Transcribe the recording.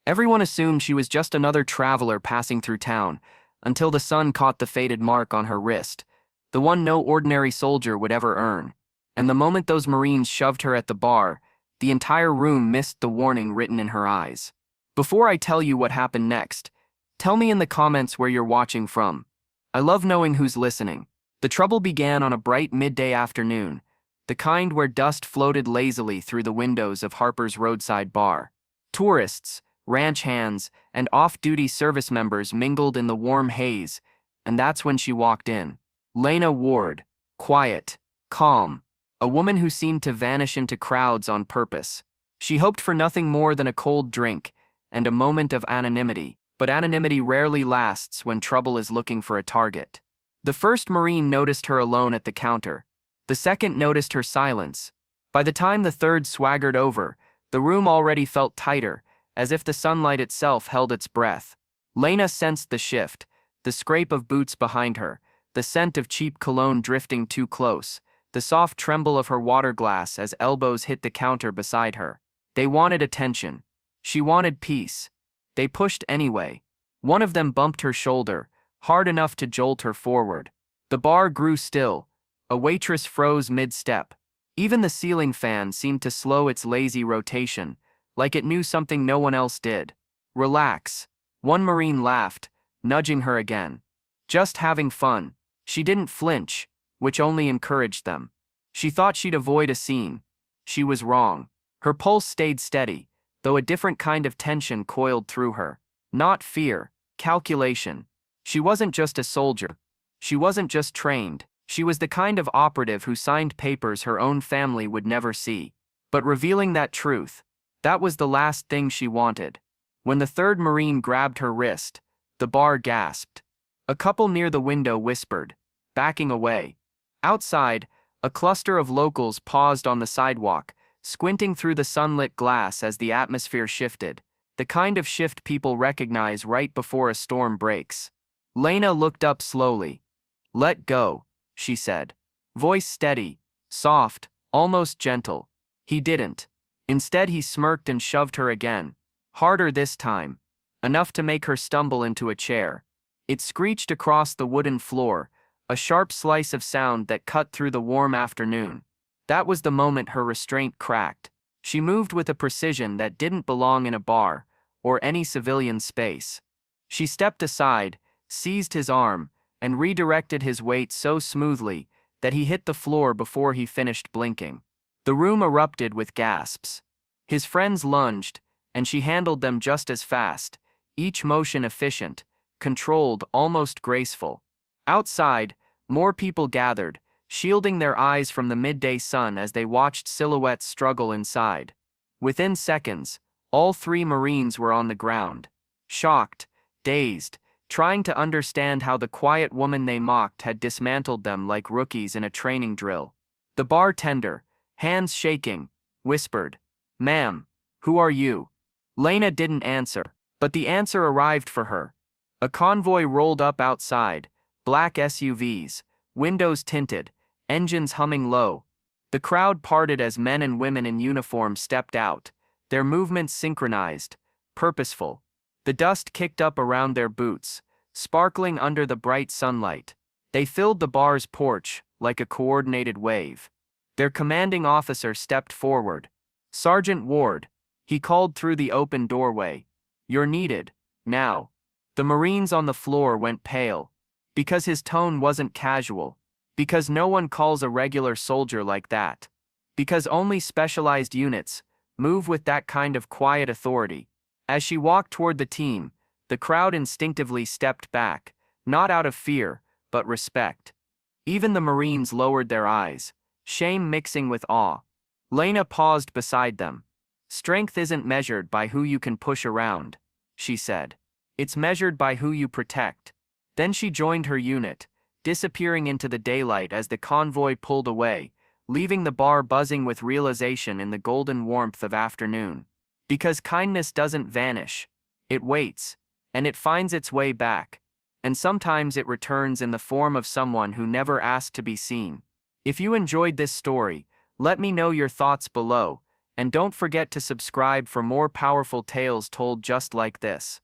Everyone assumed she was just another traveler passing through town, until the sun caught the faded mark on her wrist, the one no ordinary soldier would ever earn. And the moment those Marines shoved her at the bar, the entire room missed the warning written in her eyes. Before I tell you what happened next, tell me in the comments where you're watching from. I love knowing who's listening. The trouble began on a bright midday afternoon, the kind where dust floated lazily through the windows of Harper's roadside bar. Tourists, ranch hands, and off-duty service members mingled in the warm haze, and that's when she walked in. Lena Ward, quiet, calm, a woman who seemed to vanish into crowds on purpose. She hoped for nothing more than a cold drink and a moment of anonymity, but anonymity rarely lasts when trouble is looking for a target. The first Marine noticed her alone at the counter. The second noticed her silence. By the time the third swaggered over, the room already felt tighter, as if the sunlight itself held its breath. Lena sensed the shift, the scrape of boots behind her, the scent of cheap cologne drifting too close, the soft tremble of her water glass as elbows hit the counter beside her. They wanted attention. She wanted peace. They pushed anyway. One of them bumped her shoulder, hard enough to jolt her forward. The bar grew still. A waitress froze mid-step. Even the ceiling fan seemed to slow its lazy rotation, like it knew something no one else did. Relax. One Marine laughed, nudging her again. Just having fun. She didn't flinch, which only encouraged them. She thought she'd avoid a scene. She was wrong. Her pulse stayed steady, though a different kind of tension coiled through her. Not fear, calculation. She wasn't just a soldier. She wasn't just trained. She was the kind of operative who signed papers her own family would never see. But revealing that truth, that was the last thing she wanted. When the third Marine grabbed her wrist, the bar gasped. A couple near the window whispered, backing away. Outside, a cluster of locals paused on the sidewalk, squinting through the sunlit glass as the atmosphere shifted, the kind of shift people recognize right before a storm breaks. Lena looked up slowly. "Let go," she said. Voice steady, soft, almost gentle. He didn't. Instead, he smirked and shoved her again. Harder this time. Enough to make her stumble into a chair. It screeched across the wooden floor, a sharp slice of sound that cut through the warm afternoon. That was the moment her restraint cracked. She moved with a precision that didn't belong in a bar or any civilian space. She stepped aside, seized his arm, and redirected his weight so smoothly that he hit the floor before he finished blinking. The room erupted with gasps. His friends lunged, and she handled them just as fast, each motion efficient, controlled, almost graceful. Outside, more people gathered, shielding their eyes from the midday sun as they watched silhouettes struggle inside. Within seconds, all three Marines were on the ground, shocked, dazed, trying to understand how the quiet woman they mocked had dismantled them like rookies in a training drill. The bartender, hands shaking, whispered, "Ma'am, who are you?" Lena didn't answer, but the answer arrived for her. A convoy rolled up outside, black SUVs, windows tinted, engines humming low. The crowd parted as men and women in uniform stepped out, their movements synchronized, purposeful. The dust kicked up around their boots, sparkling under the bright sunlight. They filled the bar's porch like a coordinated wave. Their commanding officer stepped forward. "Sergeant Ward," he called through the open doorway. "You're needed, now." The Marines on the floor went pale. Because his tone wasn't casual. Because no one calls a regular soldier like that. Because only specialized units move with that kind of quiet authority. As she walked toward the team, the crowd instinctively stepped back, not out of fear, but respect. Even the Marines lowered their eyes, shame mixing with awe. Lena paused beside them. "Strength isn't measured by who you can push around," she said. "It's measured by who you protect." Then she joined her unit, disappearing into the daylight as the convoy pulled away, leaving the bar buzzing with realization in the golden warmth of afternoon. Because kindness doesn't vanish. It waits, and it finds its way back. And sometimes it returns in the form of someone who never asked to be seen. If you enjoyed this story, let me know your thoughts below, And don't forget to subscribe for more powerful tales told just like this.